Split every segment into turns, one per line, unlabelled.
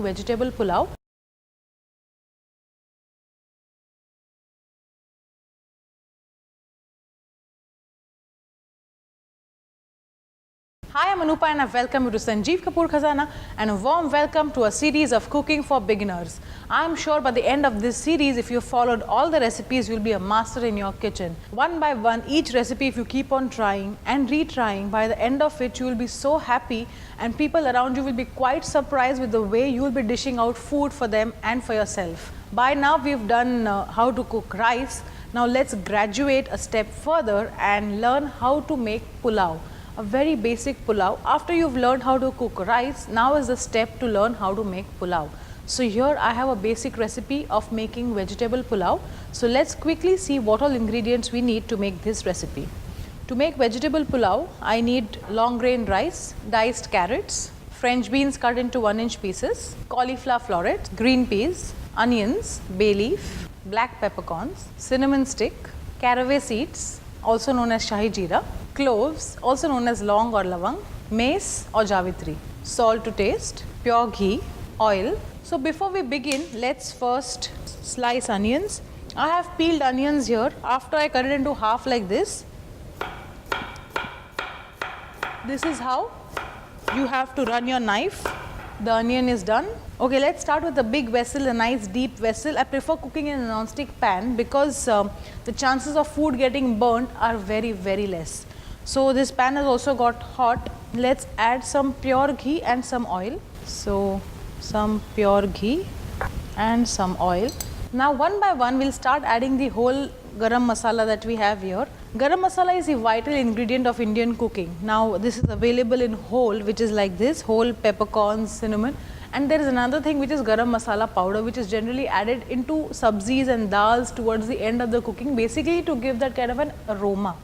Vegetable pulao. Hi, I'm Anupa and I welcome you to Sanjeev Kapoor Khazana and a warm welcome to a series of cooking for beginners. I'm sure by the end of this series, if you followed all the recipes, you'll be a master in your kitchen. One by one, each recipe, if you keep on trying and retrying, by the end of it, you will be so happy and people around you will be quite surprised with the way you will be dishing out food for them and for yourself. By now, we've done how to cook rice. Now let's graduate a step further and learn how to make pulao. A very basic pulao. After you've learned how to cook rice, now is the step to learn how to make pulao. So here I have a basic recipe of making vegetable pulao. So let's quickly see what all ingredients we need to make this recipe. To make vegetable pulao, I need long grain rice, diced carrots, French beans cut into 1-inch pieces, cauliflower florets, green peas, onions, bay leaf, black peppercorns, cinnamon stick, caraway seeds, also known as shahi jeera, cloves, also known as long or lavang, mace or javitri, salt to taste, pure ghee, oil. So before we begin, let's first slice onions. I have peeled onions here. After I cut it into half like this, this is how you have to run your knife. The onion is done. Okay, let's start with a big vessel, a nice deep vessel. I prefer cooking in a non-stick pan because the chances of food getting burnt are very, very less. So this pan has also got hot. Let's add some pure ghee and some oil. So some pure ghee and some oil. Now one by one we'll start adding the whole garam masala that we have here. Garam masala is a vital ingredient of Indian cooking. Now this is available in whole, which is like this, whole peppercorns, cinnamon. And there is another thing which is garam masala powder, which is generally added into sabzis and dals towards the end of the cooking, basically to give that kind of an aroma.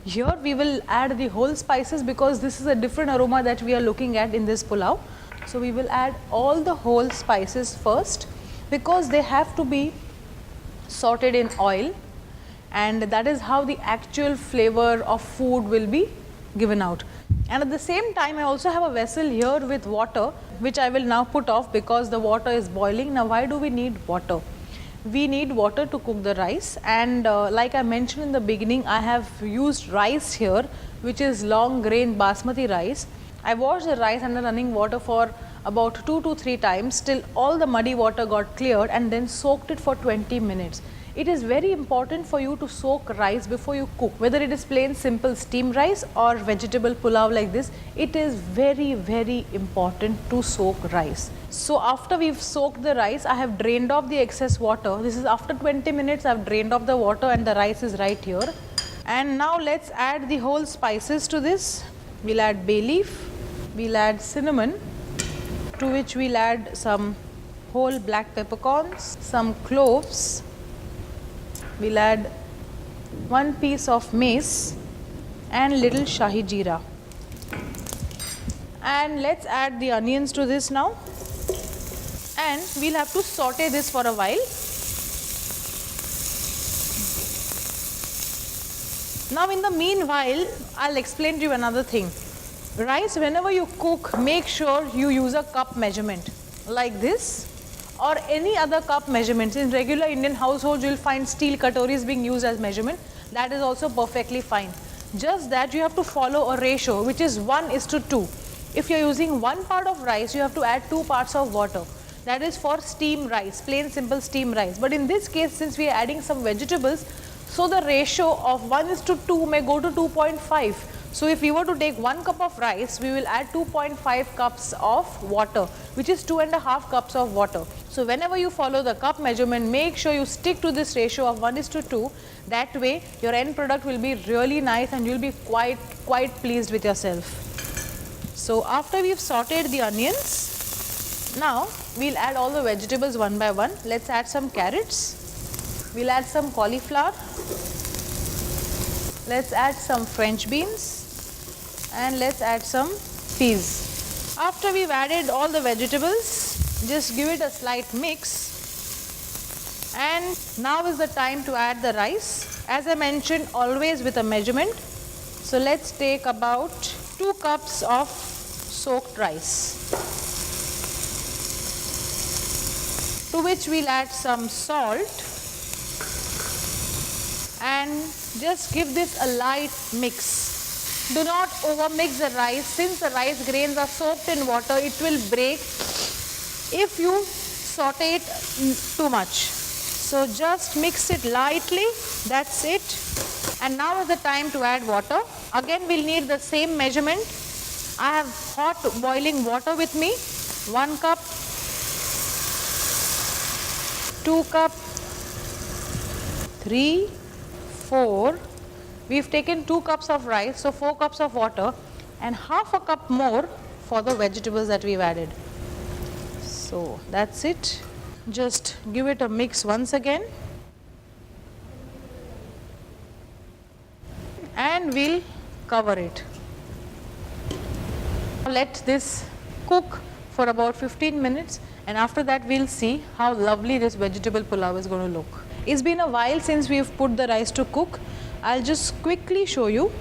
Here we will add the whole spices because this is a different aroma that we are looking at in this pulao. So we will add all the whole spices first because they have to be sauteed in oil, and that is how the actual flavor of food will be given out. And at the same time, I also have a vessel here with water, which I will now put off because the water is boiling. Now why do we need water? We need water to cook the rice, and like I mentioned in the beginning, I have used rice here, which is long grain basmati rice. I washed the rice under running water for about 2 to 3 times till all the muddy water got cleared, and then soaked it for 20 minutes. It is very important for you to soak rice before you cook, whether it is plain simple steamed rice or vegetable pulao like this. It is very, very important to soak rice. So after we've soaked the rice, I have drained off the excess water. This is after 20 minutes, I've drained off the water and the rice is right here. And now let's add the whole spices to this. We'll add bay leaf, we'll add cinnamon, to which we'll add some whole black peppercorns, some cloves, we'll add 1 piece of mace and little shahi jeera. And let's add the onions to this now. And we'll have to saute this for a while. Now in the meanwhile, I'll explain to you another thing. Rice, whenever you cook, make sure you use a cup measurement like this or any other cup measurements. In regular Indian households, you will find steel katoris being used as measurement. That is also perfectly fine. Just that you have to follow a ratio which is 1:2. If you are using 1 part of rice, you have to add 2 parts of water. That is for steam rice, plain simple steam rice. But in this case, since we are adding some vegetables, so the ratio of 1:2 may go to 2.5. So if we were to take 1 cup of rice, we will add 2.5 cups of water, which is 2.5 cups of water. So whenever you follow the cup measurement, make sure you stick to this ratio of 1:2. That way your end product will be really nice and you will be quite pleased with yourself. So after we've sauteed the onions, now we'll add all the vegetables one by one. Let's add some carrots, we'll add some cauliflower, let's add some French beans, and let's add some peas. After we've added all the vegetables, just give it a slight mix, and now is the time to add the rice. As I mentioned, always with a measurement. So let's take about 2 cups of soaked rice. to which we'll add some salt and just give this a light mix. Do not over mix the rice. Since the rice grains are soaked in water, it will break if you saute it too much. So just mix it lightly, that's it. And now is the time to add water. Again we'll need the same measurement. I have hot boiling water with me. 1 cup, 2 cup, 3, 4. We've taken 2 cups of rice, so 4 cups of water, and half a cup more for the vegetables that we've added. So that's it. Just give it a mix once again. And we'll cover it. Let this cook for about 15 minutes, and after that we'll see how lovely this vegetable pulao is going to look. It's been a while since we've put the rice to cook. I'll just quickly show you.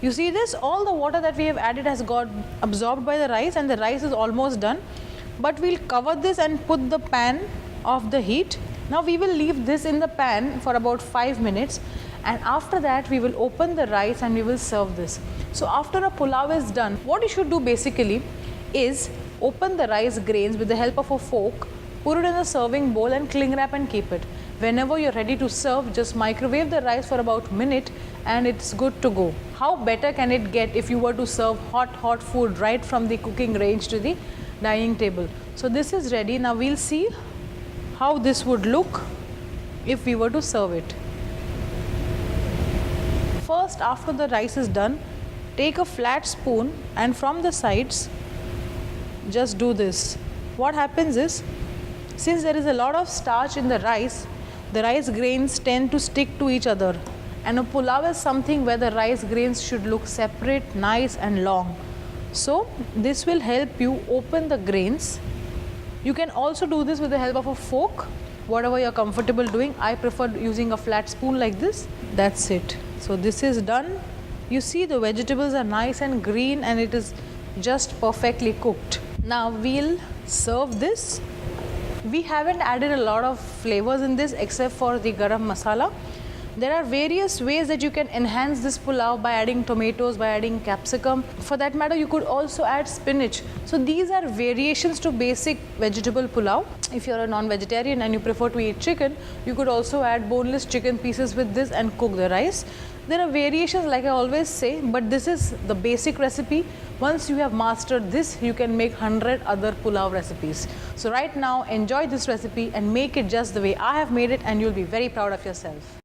You see this? All the water that we have added has got absorbed by the rice, and the rice is almost done. But we'll cover this and put the pan off the heat. Now we will leave this in the pan for about 5 minutes, and after that we will open the rice and we will serve this. So after a pulao is done, what you should do basically is open the rice grains with the help of a fork, put it in a serving bowl and cling wrap and keep it. Whenever you're ready to serve, just microwave the rice for about a minute and it's good to go. How better can it get if you were to serve hot food right from the cooking range to the dining table? So this is ready. Now we'll see how this would look if we were to serve it. First, after the rice is done, take a flat spoon and from the sides just do this. What happens is, since there is a lot of starch in the rice grains tend to stick to each other, and a pulao is something where the rice grains should look separate, nice and long. So this will help you open the grains. You can also do this with the help of a fork, whatever you're comfortable doing. I prefer using a flat spoon like this. That's it. So this is done. You see the vegetables are nice and green and it is just perfectly cooked. Now we'll serve this. We haven't added a lot of flavors in this except for the garam masala. There are various ways that you can enhance this pulao by adding tomatoes, by adding capsicum. For that matter, you could also add spinach. So these are variations to basic vegetable pulao. If you're a non-vegetarian and you prefer to eat chicken, you could also add boneless chicken pieces with this and cook the rice. There are variations, like I always say, but this is the basic recipe. Once you have mastered this, you can make 100 other pulao recipes. So right now, enjoy this recipe and make it just the way I have made it, and you'll be very proud of yourself.